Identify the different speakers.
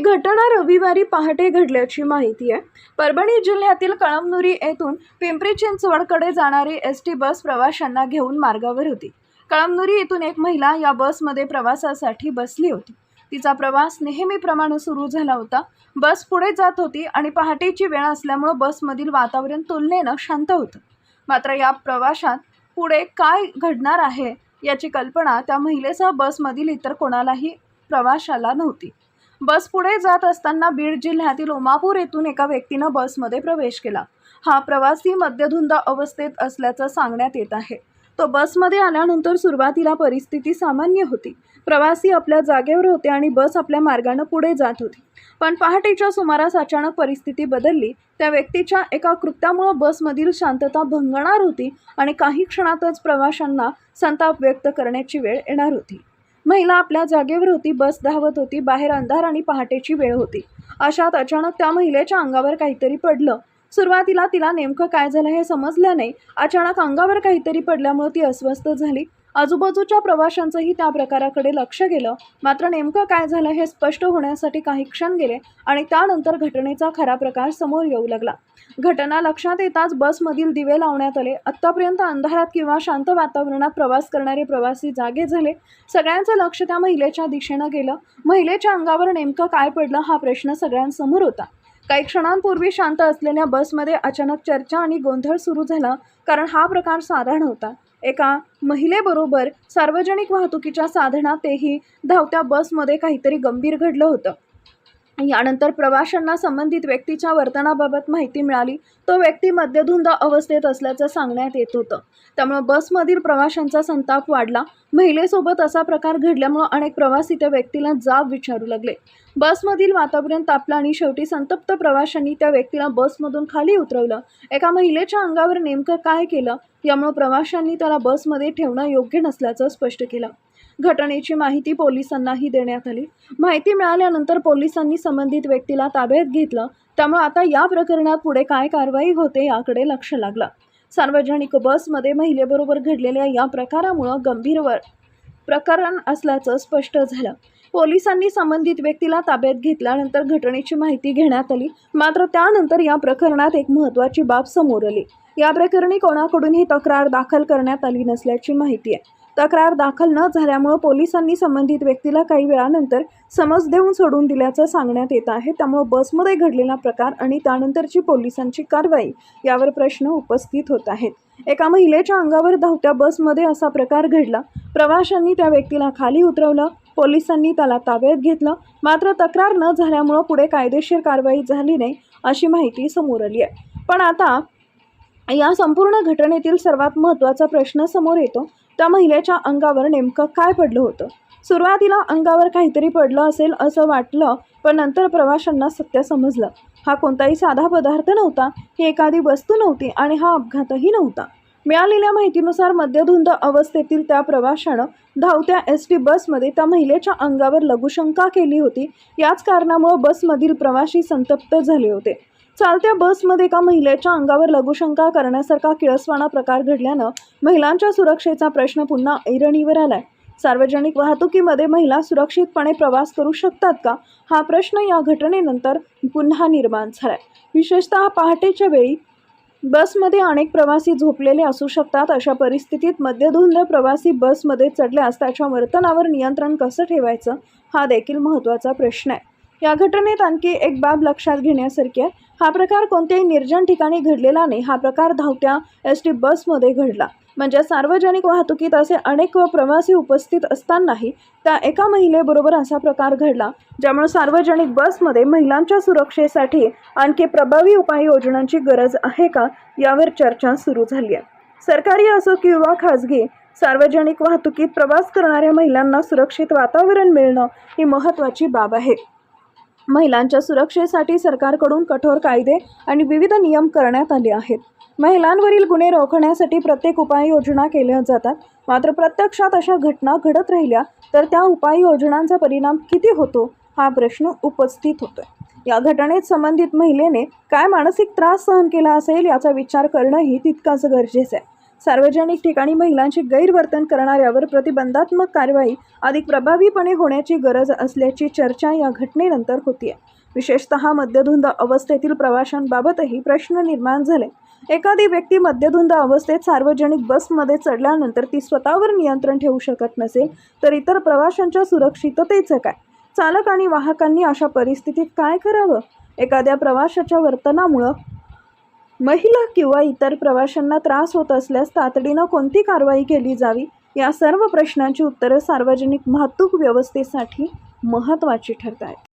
Speaker 1: घटना रविवारी पहाटे घडल्याची माहिती आहे। परभणी जिल्ह्यातील कळमनुरी येथून पिंपरी चिंचवडकडे जाणारी एसटी बस प्रवाशांना घेऊन मार्गावर होती। कळमनुरी येथून एक महिला या बसमध्ये प्रवासासाठी बसली होती। तिचा प्रवास नेहमीप्रमाणे सुरू झाला होता। बस पुढे जात होती आणि पहाटेची वेळ असल्यामुळे बसमधील वातावरण तुलनेने शांत होतं। मात्र या प्रवासात पुढे काय घडणार आहे याची कल्पना त्या महिलेसह बसमधील इतर कोणालाही प्रवाशाला नव्हती। बस पुढे जात असताना बीड जिल्ह्यातील उमापूर येथून एका व्यक्तीने बसमध्ये प्रवेश केला। हा प्रवासी मद्यधुंद अवस्थेत असल्याचं सांगण्यात येत आहे। तो बसमध्ये आल्यानंतर सुरुवातीला परिस्थिती सामान्य होती। प्रवासी आपल्या जागेवर होते आणि बस आपल्या मार्गाने पुढे जात होती। पण पहाटेच्या सुमारास अचानक परिस्थिती बदलली। त्या व्यक्तीच्या एका कृत्यामुळे बसमधील शांतता भंगणार होती आणि काही क्षणातच प्रवाशांना संताप व्यक्त करण्याची वेळ येणार होती। महिला आपल्या जागेवर होती, बस धावत होती, बाहेर अंधार आणि पहाटेची वेळ होती। अशात अचानक त्या महिलेच्या अंगावर काहीतरी पडलं। सुरुवातीला तिला नेमकं काय झालं हे समजलं नाही। अचानक अंगावर काहीतरी पडल्यामुळे ती अस्वस्थ झाली। आजूबाजूच्या प्रवाशांचंही त्या प्रकाराकडे लक्ष गेलं। मात्र नेमकं काय झालं हे स्पष्ट होण्यासाठी काही क्षण गेले आणि त्यानंतर घटनेचा खरा प्रकार समोर येऊ लागला। घटना लक्षात येताच बसमधील दिवे लावण्यात आले। आत्तापर्यंत अंधारात किंवा शांत वातावरणात प्रवास करणारे प्रवासी जागे झाले। सगळ्यांचं लक्ष त्या महिलेच्या दिशेनं गेलं। महिलेच्या अंगावर नेमकं काय पडलं हा प्रश्न सगळ्यांसमोर होता। काही क्षणांपूर्वी शांत असलेल्या बसमध्ये अचानक चर्चा आणि गोंधळ सुरू झाला, कारण हा प्रकार साधा नव्हता। एका महिलेबरोबर सार्वजनिक वाहतुकीच्या साधनातही धावत्या बसमध्ये काहीतरी गंभीर घडलं होतं। यानंतर प्रवाशांना संबंधित व्यक्तीच्या वर्तनाबाबत माहिती मिळाली। तो व्यक्ती मद्यधुंद अवस्थेत असल्याचं सांगण्यात येत होतं। त्यामुळे बसमधील प्रवाशांचा संताप वाढला। महिलेसोबत असा प्रकार घडल्यामुळे अनेक प्रवासी त्या व्यक्तीला जाब विचारू लागले। बसमधील वातावरण तापलं आणि शेवटी संतप्त प्रवाशांनी त्या व्यक्तीला बसमधून खाली उतरवलं। एका महिलेच्या अंगावर नेमकं काय केलं यामुळे प्रवाशांनी त्याला बसमध्ये ठेवणं योग्य नसल्याचं स्पष्ट केलं। घटनेची माहिती पोलिसांनाही देण्यात आली। माहिती मिळाल्यानंतर पोलिसांनी संबंधित व्यक्तीला ताब्यात घेतलं। त्यामुळे आता या प्रकरणात पुढे काय कारवाई होते याकडे लक्ष लागलं। सार्वजनिक बसमध्ये महिलेबरोबर घडलेल्या या प्रकारामुळे गंभीर प्रकरण असल्याचं स्पष्ट झालं। पोलिसांनी संबंधित व्यक्तीला ताब्यात घेतल्यानंतर घटनेची माहिती घेण्यात आली। मात्र त्यानंतर या प्रकरणात एक महत्त्वाची बाब समोर आली। या प्रकरणी कोणाकडूनही तक्रार दाखल करण्यात आली नसल्याची माहिती आहे। तक्रार दाखल न झाल्यामुळे पोलिसांनी संबंधित व्यक्तीला काही वेळानंतर समज देऊन सोडून दिल्याचं सांगण्यात येत आहे। त्यामुळे बसमध्ये घडलेला प्रकार आणि त्यानंतरची पोलिसांची कारवाई यावर प्रश्न उपस्थित होत आहेत। एका महिलेच्या अंगावर धावत्या बसमध्ये असा प्रकार घडला। प्रवाशांनी त्या व्यक्तीला खाली उतरवलं। पोलिसांनी त्याला ताब्यात घेतलं। मात्र तक्रार न झाल्यामुळे पुढे कायदेशीर कारवाई झाली नाही अशी माहिती समोर आली आहे। पण आता या संपूर्ण घटनेतील सर्वात महत्त्वाचा प्रश्न समोर येतो, त्या महिलेच्या अंगावर नेमकं काय पडलं होतं। सुरुवातीला अंगावर काहीतरी पडलं असेल असं वाटलं, पण नंतर प्रवाशांना सत्य समजलं। हा कोणताही साधा पदार्थ नव्हता, ही एखादी वस्तू नव्हती आणि हा अपघातही नव्हता। मिळालेल्या माहितीनुसार मद्यधुंद अवस्थेतील त्या प्रवाशानं धावत्या एसटी बसमध्ये त्या महिलेच्या अंगावर लघुशंका केली होती। याच कारणामुळे बसमधील प्रवासी संतप्त झाले होते। चालत्या बसमध्ये एका महिलेच्या अंगावर लघुशंका करण्यासारखा किळसवाणा प्रकार घडल्यानं महिलांच्या सुरक्षेचा प्रश्न पुन्हा ऐरणीवर आलाय। सार्वजनिक वाहतुकीमध्ये महिला सुरक्षितपणे प्रवास करू शकतात का हा प्रश्न या घटनेनंतर पुन्हा निर्माण झालाय। विशेषतः पहाटेच्या वेळी बसमध्ये अनेक प्रवासी झोपलेले असू शकतात। अशा परिस्थितीत मद्यधुंद प्रवासी बसमध्ये चढल्यास त्याच्या वर्तनावर नियंत्रण कसं ठेवायचं हा देखील महत्त्वाचा प्रश्न आहे। या घटनेत आणखी एक बाब लक्षात घेण्यासारखी आहे। हा प्रकार कोणत्याही निर्जन ठिकाणी घडलेला नाही। हा प्रकार धावत्या एसटी बसमध्ये घडला। म्हणजे सार्वजनिक वाहतुकीत असे अनेक प्रवासी उपस्थित असतानाही त्या एका महिलेबरोबर असा प्रकार घडला, ज्यामुळे सार्वजनिक बसमध्ये महिलांच्या सुरक्षेसाठी आणखी प्रभावी उपाययोजनांची गरज आहे का यावर चर्चा सुरू झाली आहे। सरकारी असो किंवा खाजगी, सार्वजनिक वाहतुकीत प्रवास करणाऱ्या महिलांना सुरक्षित वातावरण मिळणं ही महत्त्वाची बाब आहे। महिलांच्या सुरक्षेसाठी सरकारकडून कठोर कायदे आणि विविध नियम करण्यात आले आहेत। महिलांवरील गुन्हे रोखण्यासाठी प्रत्येक उपाययोजना केल्या जातात। मात्र प्रत्यक्षात अशा घटना घडत राहिल्या तर त्या उपाययोजनांचा परिणाम किती होतो हा प्रश्न उपस्थित होतोय। या घटनेत संबंधित महिलेने काय मानसिक त्रास सहन केला असेल याचा विचार करणंही तितकाच गरजेचं आहे। सार्वजनिक ठिकाणी महिलांचे गैरवर्तन करणाऱ्यावर प्रतिबंधात्मक कारवाई अधिक प्रभावीपणे होण्याची गरज असल्याची चर्चा या घटनेनंतर होतीये. विशेषतः मद्यधुंद अवस्थेतील प्रवाशांबाबतही प्रश्न निर्माण झाले. एखादी व्यक्ती मद्यधुंद अवस्थेत सार्वजनिक बसमध्ये चढल्यानंतर ती स्वतःवर नियंत्रण ठेवू शकत नसेल तर इतर प्रवाशांच्या सुरक्षिततेचं काय? चालक आणि वाहकांनी अशा परिस्थितीत काय करावं? एखाद्या प्रवाशाच्या वर्तनामुळं महिला किंवा इतर प्रवाशांना त्रास होत असल्यास तातडीनं कोणती कारवाई केली जावी? या सर्व प्रश्नांची उत्तरं सार्वजनिक वाहतूक व्यवस्थेसाठी महत्त्वाची ठरत आहेत.